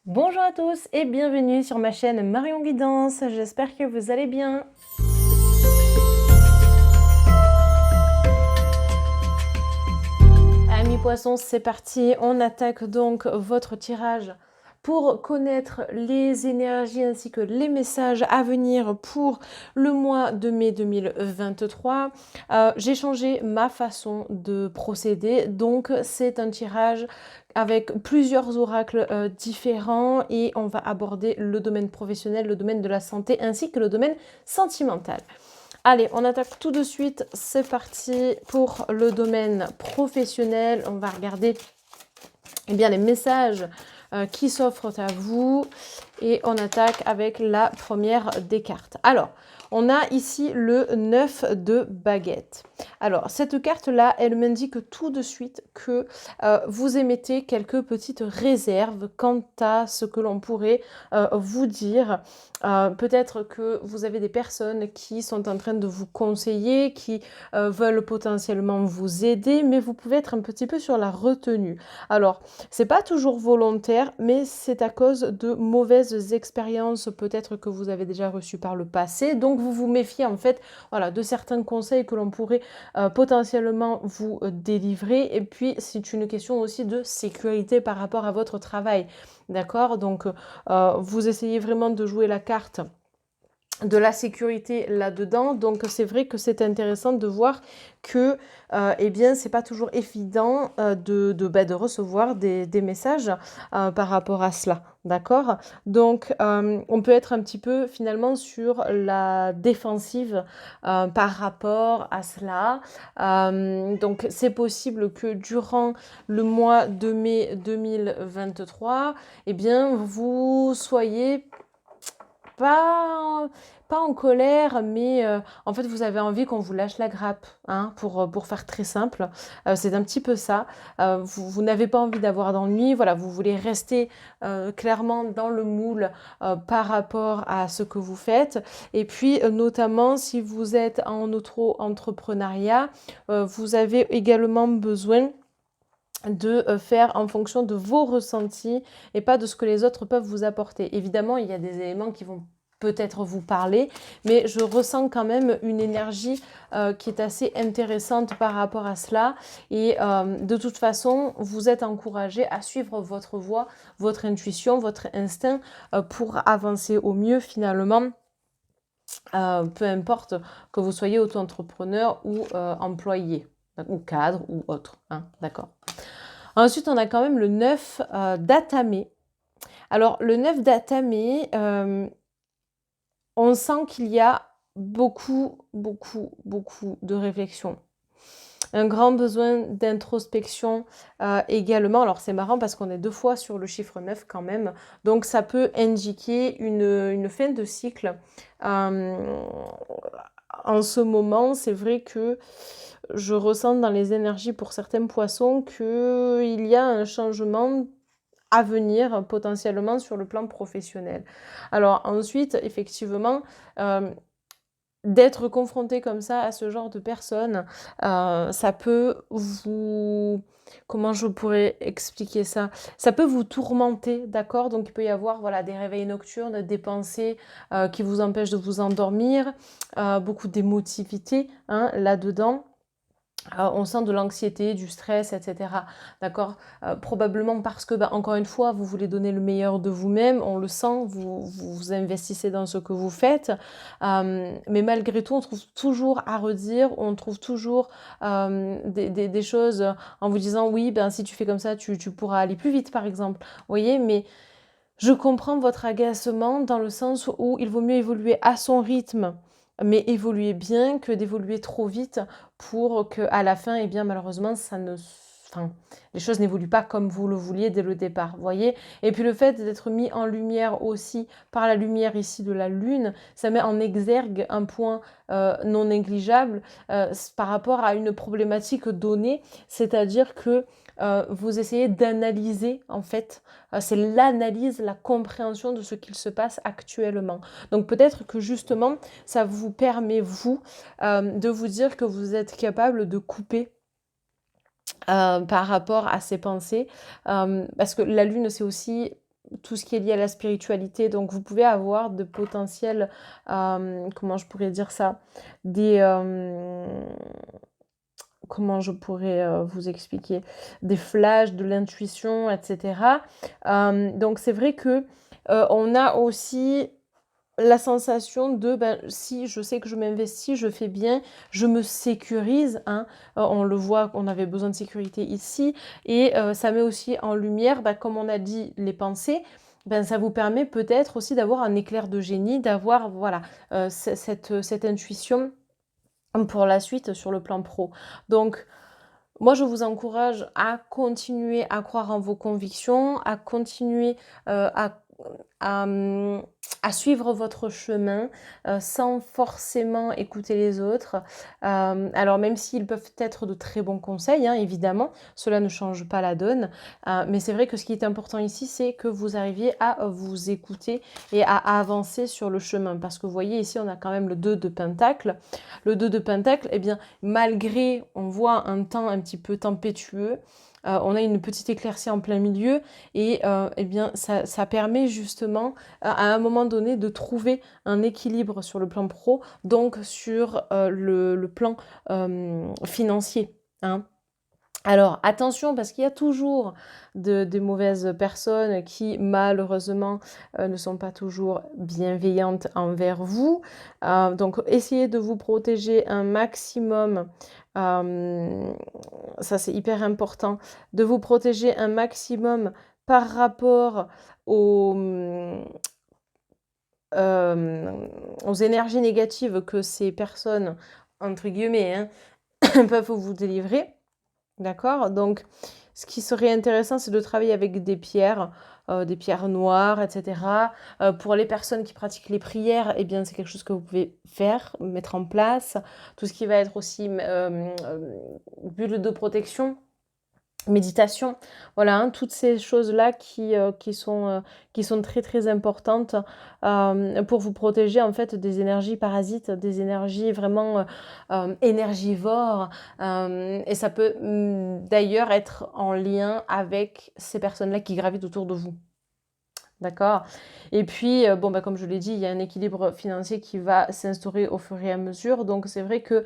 Bonjour à tous et bienvenue sur ma chaîne Marion Guidance, j'espère que vous allez bien. Amis poissons, c'est parti, on attaque donc votre tirage pour connaître les énergies ainsi que les messages à venir pour le mois de mai 2023. J'ai changé ma façon de procéder, donc c'est un tirage avec plusieurs oracles différents et on va aborder le domaine professionnel, le domaine de la santé ainsi que le domaine sentimental. Allez, on attaque tout de suite, c'est parti pour le domaine professionnel. On va regarder les messages qui s'offrent à vous et on attaque avec la première des cartes. Alors, on a ici le 9 de baguette. Alors, cette carte-là, elle m'indique tout de suite que vous émettez quelques petites réserves quant à ce que l'on pourrait vous dire. Peut-être que vous avez des personnes qui sont en train de vous conseiller, qui veulent potentiellement vous aider, mais vous pouvez être un petit peu sur la retenue. Alors, c'est pas toujours volontaire, mais c'est à cause de mauvaises expériences peut-être que vous avez déjà reçues par le passé. Donc, vous vous méfiez en fait de certains conseils que l'on pourrait potentiellement vous délivrer. Et puis, c'est une question aussi de sécurité par rapport à votre travail. D'accord? Donc, vous essayez vraiment de jouer la carte de la sécurité là-dedans. Donc, c'est vrai que c'est intéressant de voir que, c'est pas toujours évident de recevoir des messages par rapport à cela. D'accord? Donc, on peut être un petit peu finalement sur la défensive par rapport à cela. Donc, c'est possible que durant le mois de mai 2023, vous soyez pas, pas en colère, mais en fait, vous avez envie qu'on vous lâche la grappe, hein, pour faire très simple. C'est un petit peu ça. Vous n'avez pas envie d'avoir d'ennui, voilà, vous voulez rester clairement dans le moule par rapport à ce que vous faites. Et puis, notamment, si vous êtes en auto-entrepreneuriat, vous avez également besoin de faire en fonction de vos ressentis et pas de ce que les autres peuvent vous apporter. Évidemment, il y a des éléments qui vont peut-être vous parler, mais je ressens quand même une énergie qui est assez intéressante par rapport à cela. Et de toute façon, vous êtes encouragé à suivre votre voie, votre intuition, votre instinct pour avancer au mieux finalement. Peu importe que vous soyez auto-entrepreneur ou employé, ou cadre ou autre, hein, d'accord. Ensuite, on a quand même le 9 d'Atamé. Alors, le 9 d'Atamé, on sent qu'il y a beaucoup, beaucoup, beaucoup de réflexion. Un grand besoin d'introspection également. Alors, c'est marrant parce qu'on est 2 fois sur le chiffre 9 quand même. Donc, ça peut indiquer une fin de cycle. En ce moment, c'est vrai que je ressens dans les énergies pour certains poissons qu'il y a un changement à venir potentiellement sur le plan professionnel. Alors ensuite, effectivement, d'être confronté comme ça à ce genre de personnes, ça peut vous... Comment je pourrais expliquer ça? Ça peut vous tourmenter, d'accord? Donc il peut y avoir des réveils nocturnes, des pensées qui vous empêchent de vous endormir, beaucoup d'émotivité là-dedans. On sent de l'anxiété, du stress, etc. D'accord? Probablement parce que, encore une fois, vous voulez donner le meilleur de vous-même, on le sent, vous investissez dans ce que vous faites. Mais malgré tout, on trouve toujours à redire, on trouve toujours des choses en vous disant, oui, si tu fais comme ça, tu pourras aller plus vite, par exemple. Vous voyez, mais je comprends votre agacement dans le sens où il vaut mieux évoluer à son rythme, mais évoluer bien que d'évoluer trop vite pour qu'à la fin, malheureusement, les choses n'évoluent pas comme vous le vouliez dès le départ, voyez. Et puis le fait d'être mis en lumière aussi par la lumière ici de la lune, ça met en exergue un point non négligeable par rapport à une problématique donnée, c'est-à-dire que vous essayez d'analyser en fait, c'est l'analyse, la compréhension de ce qu'il se passe actuellement. Donc peut-être que justement, ça vous permet, vous, de vous dire que vous êtes capable de couper par rapport à ces pensées. Parce que la lune, c'est aussi tout ce qui est lié à la spiritualité. Donc, vous pouvez avoir de potentiels, comment je pourrais dire ça? Des, comment je pourrais vous expliquer? Des flashs, de l'intuition, etc. Donc, c'est vrai que on a aussi la sensation de, ben, si je sais que je m'investis, je fais bien, je me sécurise, hein. On le voit, on avait besoin de sécurité ici et ça met aussi en lumière, bah, comme on a dit, les pensées. Ben, ça vous permet peut-être aussi d'avoir un éclair de génie, d'avoir, voilà, cette intuition pour la suite sur le plan pro. Donc, moi, je vous encourage à continuer à croire en vos convictions, à continuer à, mmh, à suivre votre chemin, sans forcément écouter les autres. Alors même s'ils peuvent être de très bons conseils, hein, évidemment, cela ne change pas la donne. Mais c'est vrai que ce qui est important ici, c'est que vous arriviez à vous écouter et à avancer sur le chemin. Parce que vous voyez ici, on a quand même le 2 de Pentacle. Le 2 de Pentacle, eh bien, malgré, on voit un temps un petit peu tempétueux, on a une petite éclaircie en plein milieu et eh bien, ça permet justement à un moment donné de trouver un équilibre sur le plan pro, donc sur le plan financier, hein. Alors attention parce qu'il y a toujours des mauvaises personnes qui malheureusement ne sont pas toujours bienveillantes envers vous. Donc essayez de vous protéger un maximum. Ça c'est hyper important. De vous protéger un maximum par rapport aux, aux énergies négatives que ces personnes, entre guillemets, hein, peuvent vous délivrer. D'accord? Donc, ce qui serait intéressant, c'est de travailler avec des pierres noires, etc. Pour les personnes qui pratiquent les prières, eh bien, c'est quelque chose que vous pouvez faire, mettre en place. Tout ce qui va être aussi bulle de protection, méditation, voilà, hein, toutes ces choses-là qui sont très très importantes pour vous protéger en fait des énergies parasites, des énergies vraiment énergivores. Et ça peut d'ailleurs être en lien avec ces personnes-là qui gravitent autour de vous. D'accord? Et puis, bon, bah, comme je l'ai dit, il y a un équilibre financier qui va s'instaurer au fur et à mesure. Donc, c'est vrai que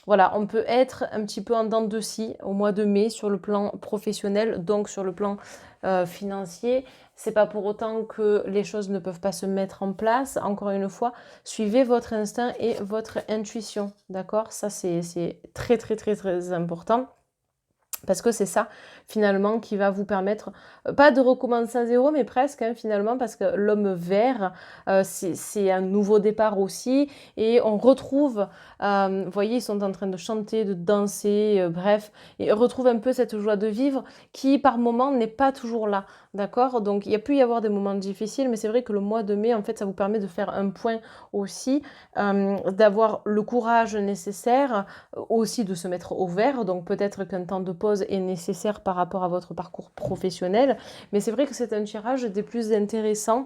voilà, on peut être un petit peu en dents de scie au mois de mai sur le plan professionnel, donc sur le plan financier. C'est pas pour autant que les choses ne peuvent pas se mettre en place. Encore une fois, suivez votre instinct et votre intuition, d'accord? Ça, c'est très, très, très, très important. Parce que c'est ça, finalement, qui va vous permettre, pas de recommencer à zéro, mais presque, hein, finalement, parce que l'homme vert, c'est un nouveau départ aussi. Et on retrouve, vous voyez, ils sont en train de chanter, de danser, bref, et on retrouve un peu cette joie de vivre qui, par moment, n'est pas toujours là, d'accord? Donc, il y a pu y avoir des moments difficiles, mais c'est vrai que le mois de mai, en fait, ça vous permet de faire un point aussi, d'avoir le courage nécessaire, aussi de se mettre au vert. Donc, peut-être qu'un temps de pause est nécessaire par rapport à votre parcours professionnel. Mais c'est vrai que c'est un tirage des plus intéressants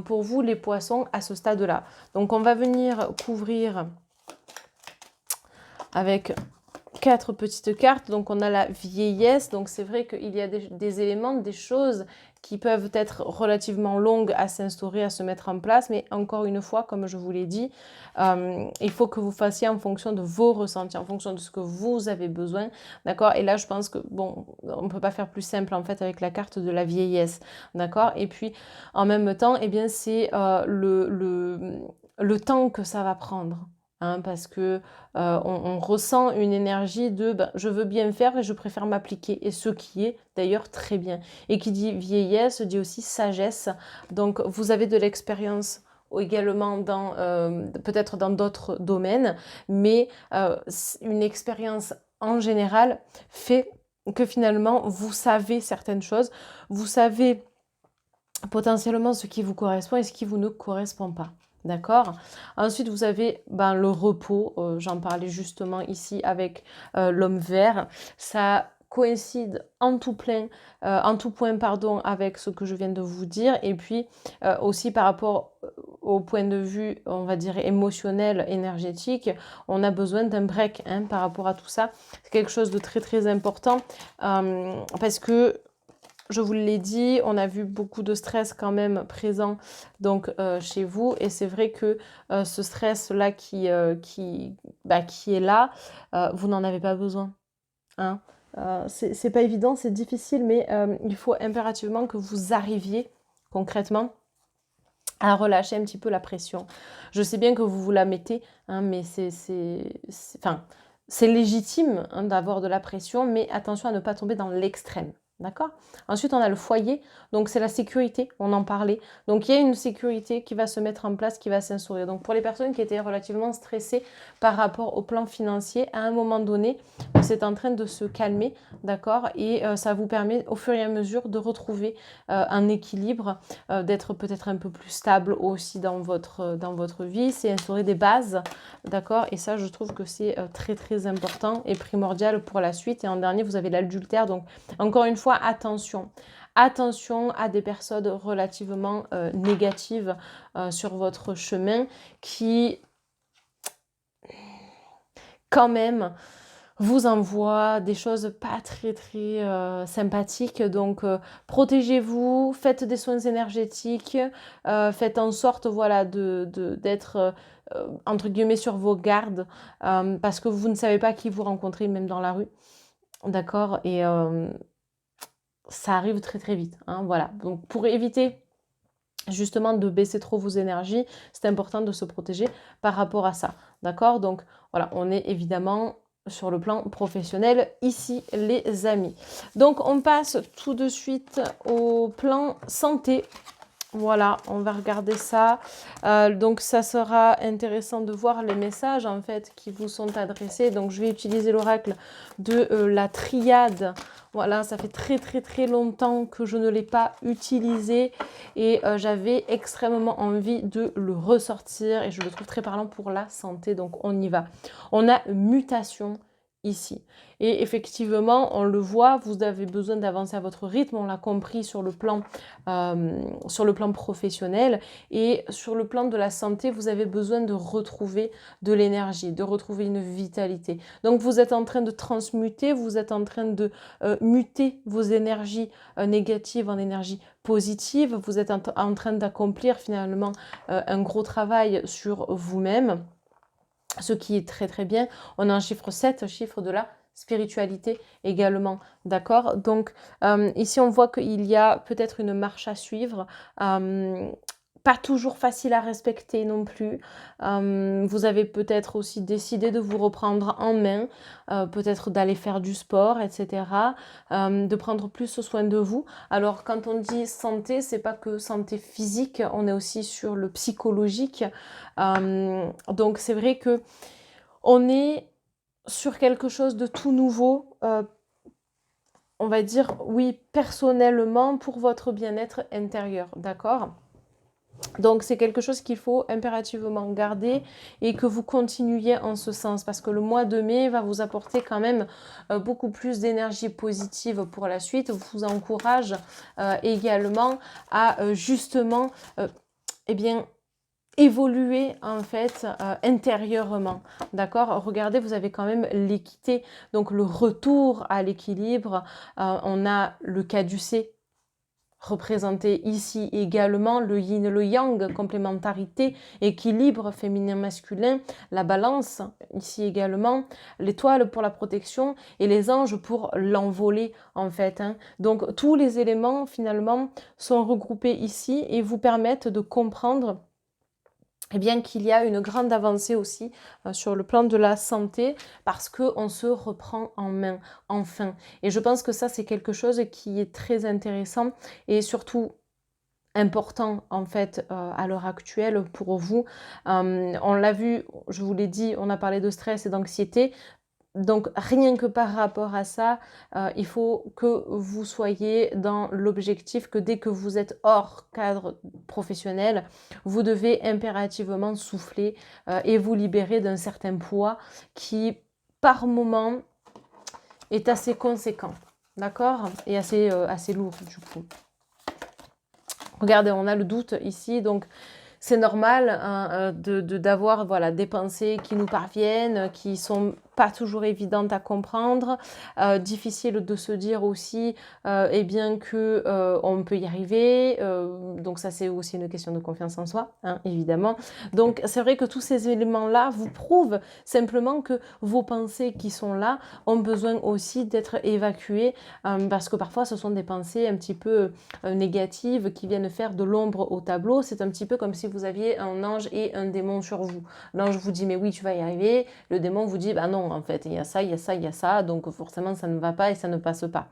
pour vous, les poissons, à ce stade-là. Donc, on va venir couvrir avec 4 petites cartes. Donc, on a la vieillesse. Donc, c'est vrai qu'il y a des éléments, des choses qui peuvent être relativement longues à s'instaurer, à se mettre en place. Mais encore une fois, comme je vous l'ai dit, il faut que vous fassiez en fonction de vos ressentis, en fonction de ce que vous avez besoin. D'accord? Et là, je pense que, bon, on ne peut pas faire plus simple, en fait, avec la carte de la vieillesse. D'accord? Et puis, en même temps, eh bien, c'est le temps que ça va prendre. Hein, parce que on ressent une énergie de ben, je veux bien faire et je préfère m'appliquer, et ce qui est d'ailleurs très bien. Et qui dit vieillesse dit aussi sagesse, donc vous avez de l'expérience également dans peut-être dans d'autres domaines, mais une expérience en général fait que finalement vous savez certaines choses, vous savez potentiellement ce qui vous correspond et ce qui vous ne correspond pas. D'accord? Ensuite, vous avez ben, le repos. J'en parlais justement ici avec l'homme vert. Ça coïncide en tout point, pardon, avec ce que je viens de vous dire. Et puis aussi par rapport au point de vue, on va dire, émotionnel, énergétique, on a besoin d'un break hein, par rapport à tout ça. C'est quelque chose de très très important parce que je vous l'ai dit, on a vu beaucoup de stress quand même présent donc chez vous. Et c'est vrai que ce stress-là qui est là, vous n'en avez pas besoin. Hein. C'est pas évident, c'est difficile, mais il faut impérativement que vous arriviez concrètement à relâcher un petit peu la pression. Je sais bien que vous vous la mettez, hein, mais enfin, c'est légitime hein, d'avoir de la pression, mais attention à ne pas tomber dans l'extrême. D'accord? Ensuite, on a le foyer, donc c'est la sécurité, on en parlait. Donc, il y a une sécurité qui va se mettre en place, qui va s'instaurer. Donc, pour les personnes qui étaient relativement stressées par rapport au plan financier, à un moment donné, c'est en train de se calmer, d'accord? Et ça vous permet au fur et à mesure de retrouver un équilibre, d'être peut-être un peu plus stable aussi dans votre vie. C'est instaurer des bases, d'accord? Et ça, je trouve que c'est très, très important et primordial pour la suite. Et en dernier, vous avez l'adultère, donc encore une fois, attention. Attention à des personnes relativement négatives sur votre chemin qui, quand même, vous envoient des choses pas très très sympathiques. Donc, protégez-vous, faites des soins énergétiques, faites en sorte voilà, d'être entre guillemets sur vos gardes parce que vous ne savez pas qui vous rencontrez même dans la rue. D'accord? Et ça arrive très très vite. Hein, voilà. Donc pour éviter justement de baisser trop vos énergies, c'est important de se protéger par rapport à ça. D'accord? Donc voilà, on est évidemment sur le plan professionnel ici les amis. Donc on passe tout de suite au plan santé. Voilà, on va regarder ça. Donc, ça sera intéressant de voir les messages, en fait, qui vous sont adressés. Donc, je vais utiliser l'oracle de la triade. Voilà, ça fait très, très, très longtemps que je ne l'ai pas utilisé. Et j'avais extrêmement envie de le ressortir. Et je le trouve très parlant pour la santé. Donc, on y va. On a mutation ici. Et effectivement, on le voit, vous avez besoin d'avancer à votre rythme. On l'a compris sur le plan professionnel et sur le plan de la santé, vous avez besoin de retrouver de l'énergie, de retrouver une vitalité. Donc vous êtes en train de transmuter, vous êtes en train de muter vos énergies négatives en énergie positive, vous êtes en train d'accomplir finalement un gros travail sur vous-même, ce qui est très très bien. On a un chiffre 7, chiffre de la spiritualité également, d'accord? Donc ici on voit qu'il y a peut-être une marche à suivre, pas toujours facile à respecter non plus. Vous avez peut-être aussi décidé de vous reprendre en main, peut-être d'aller faire du sport, etc. De prendre plus soin de vous. Alors quand on dit santé, c'est pas que santé physique, on est aussi sur le psychologique. Donc c'est vrai que on est sur quelque chose de tout nouveau, on va dire, oui, personnellement, pour votre bien-être intérieur, d'accord? Donc, c'est quelque chose qu'il faut impérativement garder et que vous continuiez en ce sens parce que le mois de mai va vous apporter quand même beaucoup plus d'énergie positive pour la suite. Vous encourage également à justement, eh bien, évoluer en fait intérieurement, d'accord? Regardez, vous avez quand même l'équité, donc le retour à l'équilibre. On a le caducée représenté ici également, le yin et le yang, complémentarité, équilibre féminin-masculin, la balance ici également, l'étoile pour la protection et les anges pour l'envolée en fait. Hein. Donc tous les éléments finalement sont regroupés ici et vous permettent de comprendre eh bien qu'il y a une grande avancée aussi sur le plan de la santé parce qu'on se reprend en main, enfin. Et je pense que ça, c'est quelque chose qui est très intéressant et surtout important en fait à l'heure actuelle pour vous. On l'a vu, je vous l'ai dit, on a parlé de stress et d'anxiété. Donc rien que par rapport à ça, il faut que vous soyez dans l'objectif que dès que vous êtes hors cadre professionnel, vous devez impérativement souffler et vous libérer d'un certain poids qui, par moment, est assez conséquent, d'accord? Et assez lourd du coup. Regardez, on a le doute ici, donc c'est normal hein, d'avoir voilà, des pensées qui nous parviennent, qui sont pas toujours évidente à comprendre, difficile de se dire aussi, eh bien que on peut y arriver, donc ça c'est aussi une question de confiance en soi, hein, évidemment. Donc c'est vrai que tous ces éléments-là vous prouvent simplement que vos pensées qui sont là ont besoin aussi d'être évacuées, parce que parfois ce sont des pensées un petit peu négatives qui viennent faire de l'ombre au tableau. C'est un petit peu comme si vous aviez un ange et un démon sur vous. L'ange vous dit mais oui tu vas y arriver, le démon vous dit bah non en fait il y a ça, il y a ça, il y a ça, donc forcément ça ne va pas et ça ne passe pas.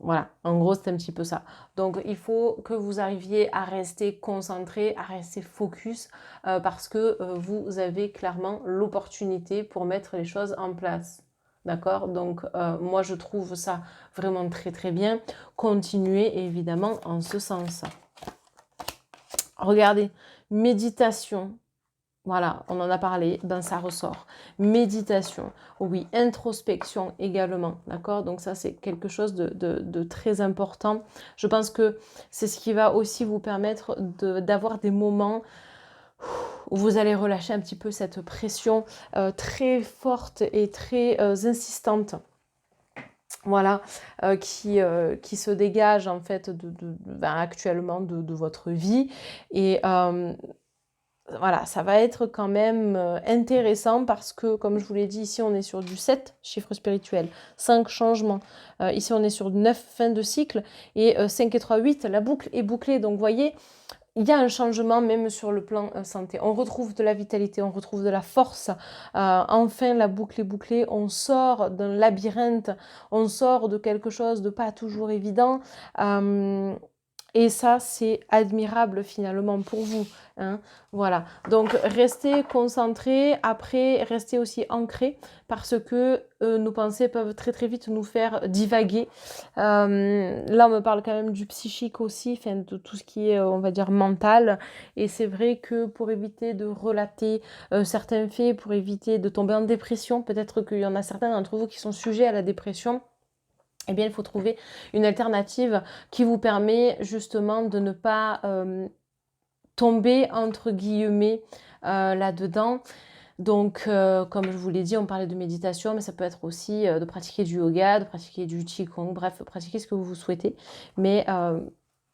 Voilà, en gros c'est un petit peu ça. Donc il faut que vous arriviez à rester concentré, à rester focus, parce que vous avez clairement l'opportunité pour mettre les choses en place. D'accord? Donc moi je trouve ça vraiment très très bien. Continuez évidemment en ce sens. Regardez, méditation. Voilà, on en a parlé, ben ça ressort. Méditation, oui, introspection également, d'accord? Donc ça, c'est quelque chose de très important. Je pense que c'est ce qui va aussi vous permettre d'avoir des moments où vous allez relâcher un petit peu cette pression très forte et très insistante. Voilà, qui se dégage en fait ben, actuellement de votre vie. Et voilà, ça va être quand même intéressant parce que, comme je vous l'ai dit, ici on est sur du 7, chiffre spirituel, 5 changements. Ici on est sur 9 fins de cycle et 5 et 3, 8, la boucle est bouclée. Donc vous voyez, il y a un changement même sur le plan santé. On retrouve de la vitalité, on retrouve de la force. Enfin, la boucle est bouclée. On sort d'un labyrinthe, on sort de quelque chose de pas toujours évident. Et ça, c'est admirable finalement pour vous. Hein. Voilà. Donc, restez concentrés. Après, restez aussi ancrés parce que nos pensées peuvent très très vite nous faire divaguer. Là, on me parle quand même du psychique aussi, enfin, de tout ce qui est, on va dire, mental. Et c'est vrai que pour éviter de relater certains faits, pour éviter de tomber en dépression, peut-être qu'il y en a certains d'entre vous qui sont sujets à la dépression. Eh bien, il faut trouver une alternative qui vous permet justement de ne pas tomber, entre guillemets, là-dedans. Donc, comme je vous l'ai dit, on parlait de méditation, mais ça peut être aussi de pratiquer du yoga, de pratiquer du qigong, bref, pratiquer ce que vous souhaitez, mais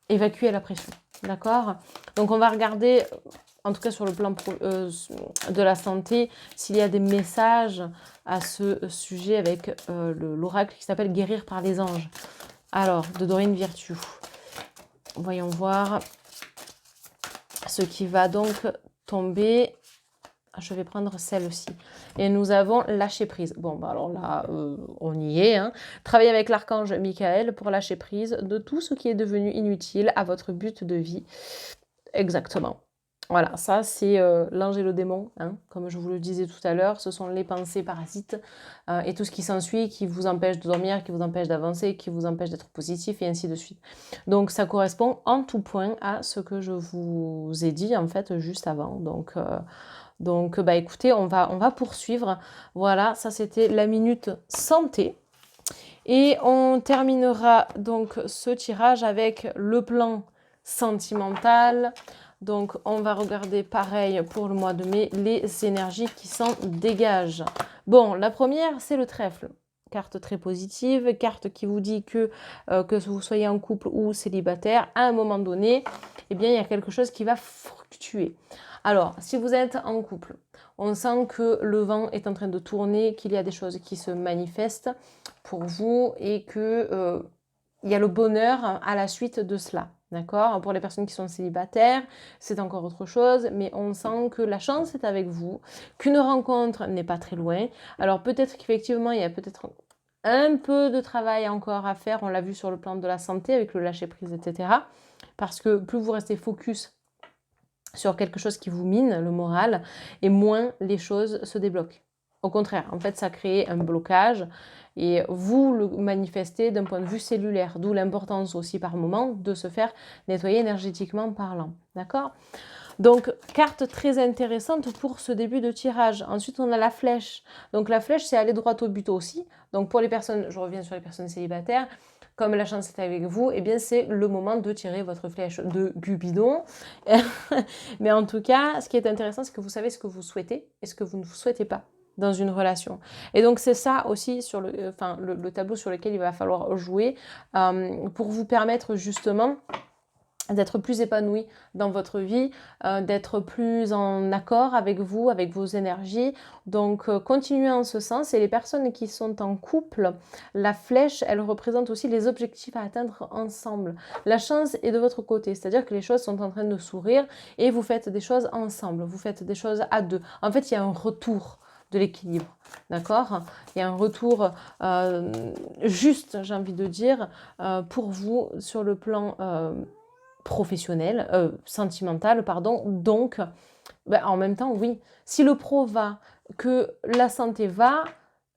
évacuer la pression, d'accord? Donc, on va regarder, en tout cas sur le plan de la santé, s'il y a des messages à ce sujet avec l'oracle qui s'appelle Guérir par les anges. Alors, de Dorine Virtue. Voyons voir ce qui va donc tomber. Je vais prendre celle-ci. Et nous avons lâcher prise. Bon, bah alors là, on y est. Hein. Travaillez avec l'archange Michael pour lâcher prise de tout ce qui est devenu inutile à votre but de vie. Exactement. Voilà, ça c'est l'ange et le démon, hein, comme je vous le disais tout à l'heure, ce sont les pensées parasites et tout ce qui s'ensuit qui vous empêche de dormir, qui vous empêche d'avancer, qui vous empêche d'être positif et ainsi de suite. Donc ça correspond en tout point à ce que je vous ai dit en fait juste avant. Donc bah écoutez, on va poursuivre. Voilà, ça c'était la minute santé. Et on terminera donc ce tirage avec le plan sentimental. Donc, on va regarder pareil pour le mois de mai, les énergies qui s'en dégagent. Bon, la première, c'est le trèfle. Carte très positive, carte qui vous dit que vous soyez en couple ou célibataire, à un moment donné, eh bien, il y a quelque chose qui va fluctuer. Alors, si vous êtes en couple, on sent que le vent est en train de tourner, qu'il y a des choses qui se manifestent pour vous et que il y a le bonheur à la suite de cela. D'accord? Pour les personnes qui sont célibataires, c'est encore autre chose, mais on sent que la chance est avec vous, qu'une rencontre n'est pas très loin. Alors peut-être qu'effectivement, il y a peut-être un peu de travail encore à faire, on l'a vu sur le plan de la santé avec le lâcher-prise, etc. Parce que plus vous restez focus sur quelque chose qui vous mine le moral, et moins les choses se débloquent. Au contraire, en fait, ça crée un blocage et vous le manifestez d'un point de vue cellulaire, d'où l'importance aussi par moment de se faire nettoyer énergétiquement parlant. D'accord ? Donc, carte très intéressante pour ce début de tirage. Ensuite, on a la flèche. Donc, la flèche, c'est aller droit au but aussi. Donc, pour les personnes, je reviens sur les personnes célibataires, comme la chance est avec vous, eh bien, c'est le moment de tirer votre flèche de Cupidon. Mais en tout cas, ce qui est intéressant, c'est que vous savez ce que vous souhaitez et ce que vous ne souhaitez pas. dans une relation. Et donc c'est ça aussi sur le tableau sur lequel il va falloir jouer pour vous permettre justement d'être plus épanoui dans votre vie, d'être plus en accord avec vous, avec vos énergies. Donc, continuez en ce sens. Et les personnes qui sont en couple, la flèche, elle représente aussi les objectifs à atteindre ensemble. La chance est de votre côté, c'est-à-dire que les choses sont en train de sourire et vous faites des choses ensemble, vous faites des choses à deux. En fait, il y a un retour de l'équilibre, d'accord? Il y a un retour juste, j'ai envie de dire, pour vous sur le plan professionnel, sentimental, pardon. Donc, en même temps, oui, si le pro va, que la santé va,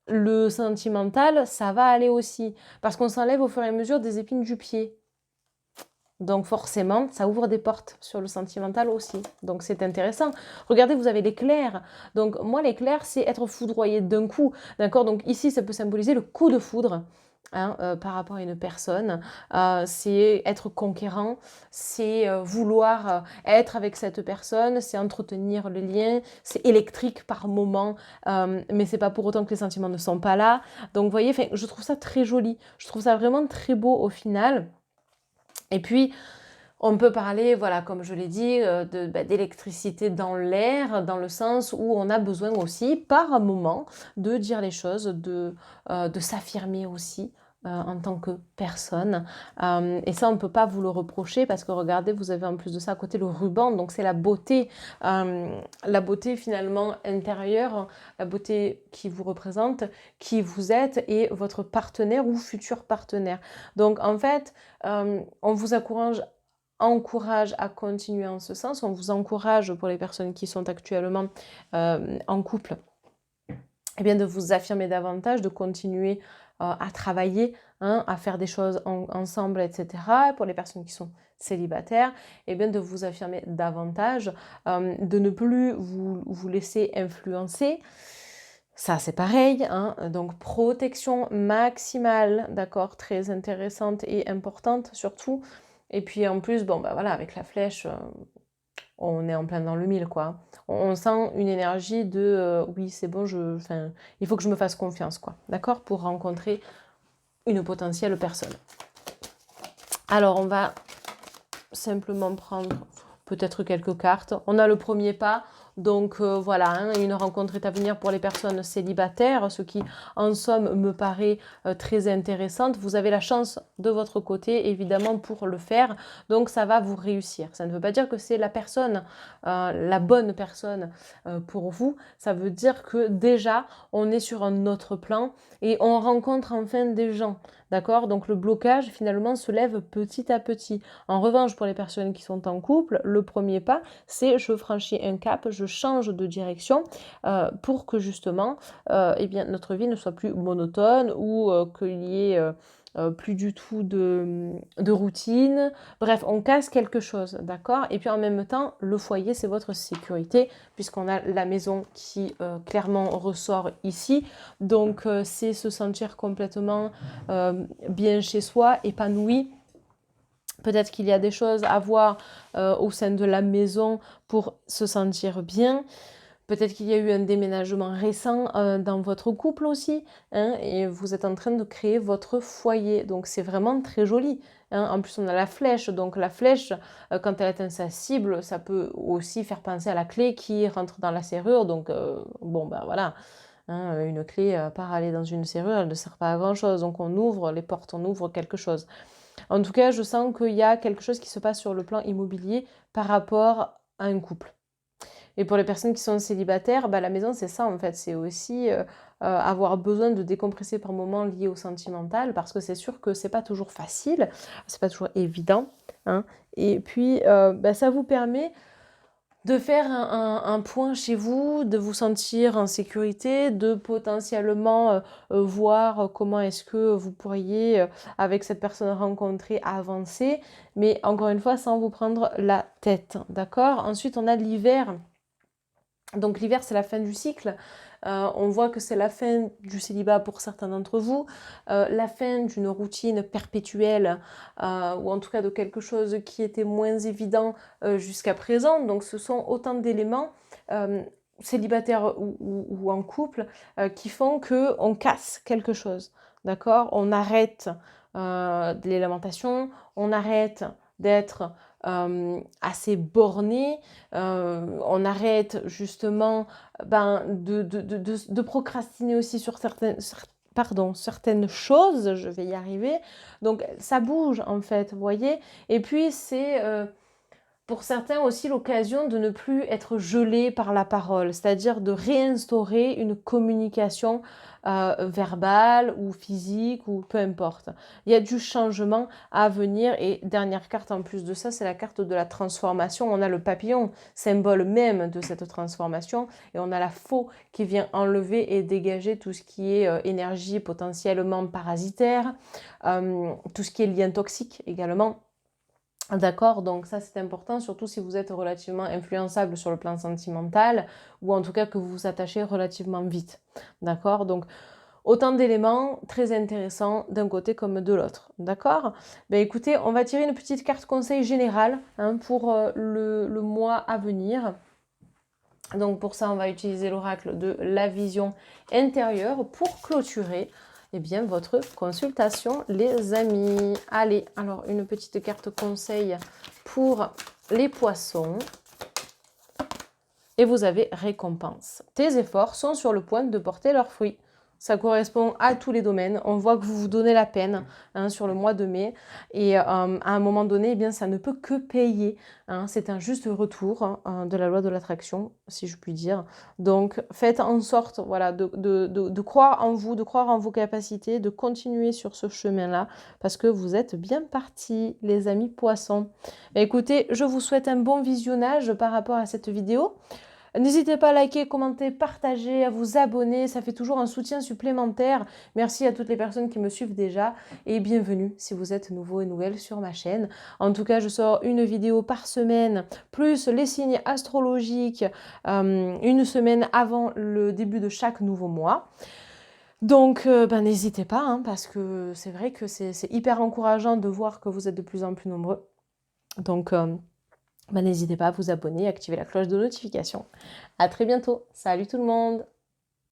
le sentimental, ça va aller aussi. Parce qu'on s'enlève au fur et à mesure des épines du pied. Donc forcément, ça ouvre des portes sur le sentimental aussi. Donc c'est intéressant. Regardez, vous avez l'éclair. Donc moi, l'éclair, c'est être foudroyé d'un coup. D'accord? Donc ici, ça peut symboliser le coup de foudre. Par rapport à une personne, c'est être conquérant, c'est vouloir être avec cette personne, c'est entretenir le lien, c'est électrique par moment, mais c'est pas pour autant que les sentiments ne sont pas là. Donc vous voyez, je trouve ça très joli, je trouve ça vraiment très beau au final. Et puis, on peut parler, voilà, comme je l'ai dit, d'électricité dans l'air, dans le sens où on a besoin aussi, par moment, de dire les choses, de s'affirmer aussi. En tant que personne. Et ça, on ne peut pas vous le reprocher parce que regardez, vous avez en plus de ça à côté le ruban, donc c'est la beauté finalement intérieure, la beauté qui vous représente, qui vous êtes et votre partenaire ou futur partenaire. Donc en fait, on vous encourage à continuer en ce sens. On vous encourage, pour les personnes qui sont actuellement en couple, eh bien de vous affirmer davantage, de continuer à travailler, à faire des choses ensemble, etc. Pour les personnes qui sont célibataires, eh bien de vous affirmer davantage, de ne plus vous laisser influencer. Ça, c'est pareil, donc protection maximale, d'accord, très intéressante et importante surtout. Et puis en plus, bon, voilà, avec la flèche, on est en plein dans le mille, quoi. On sent une énergie de oui, c'est bon, il faut que je me fasse confiance, quoi, d'accord, pour rencontrer une potentielle personne. Alors, on va simplement prendre peut-être quelques cartes. On a le premier pas. Donc voilà, une rencontre est à venir pour les personnes célibataires, ce qui en somme me paraît très intéressante. Vous avez la chance de votre côté, évidemment, pour le faire. Donc ça va vous réussir. Ça ne veut pas dire que c'est la personne, la bonne personne pour vous. Ça veut dire que déjà, on est sur un autre plan et on rencontre enfin des gens. D'accord? Donc le blocage, finalement, se lève petit à petit. En revanche, pour les personnes qui sont en couple, le premier pas, c'est je franchis un cap, je change de direction pour que justement eh bien, notre vie ne soit plus monotone ou qu'il y ait plus du tout de routine. Bref, on casse quelque chose, d'accord? Et puis en même temps, le foyer, c'est votre sécurité, puisqu'on a la maison qui clairement ressort ici. Donc, c'est se sentir complètement bien chez soi, épanoui. Peut-être qu'il y a des choses à voir au sein de la maison pour se sentir bien. Peut-être qu'il y a eu un déménagement récent dans votre couple aussi, et vous êtes en train de créer votre foyer. Donc c'est vraiment très joli. En plus, on a la flèche. Donc la flèche, quand elle atteint sa cible, ça peut aussi faire penser à la clé qui rentre dans la serrure. Donc voilà. Une clé, part aller dans une serrure, elle ne sert pas à grand-chose. Donc on ouvre les portes, on ouvre quelque chose. En tout cas, je sens qu'il y a quelque chose qui se passe sur le plan immobilier par rapport à un couple. Et pour les personnes qui sont célibataires, la maison, c'est ça en fait. C'est aussi avoir besoin de décompresser par moments liés au sentimental, parce que c'est sûr que c'est pas toujours facile, c'est pas toujours évident. Et puis, ça vous permet de faire un point chez vous, de vous sentir en sécurité, de potentiellement voir comment est-ce que vous pourriez, avec cette personne rencontrée, avancer, mais encore une fois, sans vous prendre la tête, d'accord? Ensuite, on a l'hiver. Donc l'hiver, c'est la fin du cycle. On voit que c'est la fin du célibat pour certains d'entre vous, la fin d'une routine perpétuelle, ou en tout cas de quelque chose qui était moins évident jusqu'à présent. Donc ce sont autant d'éléments célibataire ou en couple, qui font qu'on casse quelque chose, d'accord? On arrête les lamentations, on arrête d'être assez borné, on arrête justement de procrastiner aussi sur certaines choses, je vais y arriver. Donc ça bouge en fait, vous voyez. Et puis c'est pour certains aussi l'occasion de ne plus être gelé par la parole, c'est-à-dire de réinstaurer une communication verbale ou physique ou peu importe. Il y a du changement à venir et dernière carte en plus de ça, c'est la carte de la transformation. On a le papillon, symbole même de cette transformation, et on a la faux qui vient enlever et dégager tout ce qui est énergie potentiellement parasitaire, tout ce qui est lien toxique également. D'accord, donc ça c'est important, surtout si vous êtes relativement influençable sur le plan sentimental, ou en tout cas que vous vous attachez relativement vite. D'accord, donc autant d'éléments très intéressants d'un côté comme de l'autre. D'accord. Ben écoutez, on va tirer une petite carte conseil général pour le mois à venir. Donc pour ça, on va utiliser l'oracle de la vision intérieure pour clôturer bien, votre consultation, les amis. Allez, alors une petite carte conseil pour les poissons. Et vous avez récompense. Tes efforts sont sur le point de porter leurs fruits. Ça correspond à tous les domaines. On voit que vous vous donnez la peine sur le mois de mai. Et à un moment donné, eh bien, ça ne peut que payer. C'est un juste retour de la loi de l'attraction, si je puis dire. Donc, faites en sorte voilà, de croire en vous, de croire en vos capacités, de continuer sur ce chemin-là, parce que vous êtes bien partis, les amis poissons. Écoutez, je vous souhaite un bon visionnage par rapport à cette vidéo. N'hésitez pas à liker, commenter, partager, à vous abonner, ça fait toujours un soutien supplémentaire. Merci à toutes les personnes qui me suivent déjà et bienvenue si vous êtes nouveau et nouvelle sur ma chaîne. En tout cas, je sors une vidéo par semaine, plus les signes astrologiques, une semaine avant le début de chaque nouveau mois. Donc, n'hésitez pas, parce que c'est vrai que c'est hyper encourageant de voir que vous êtes de plus en plus nombreux. Donc, n'hésitez pas à vous abonner et activer la cloche de notification. À très bientôt. Salut tout le monde!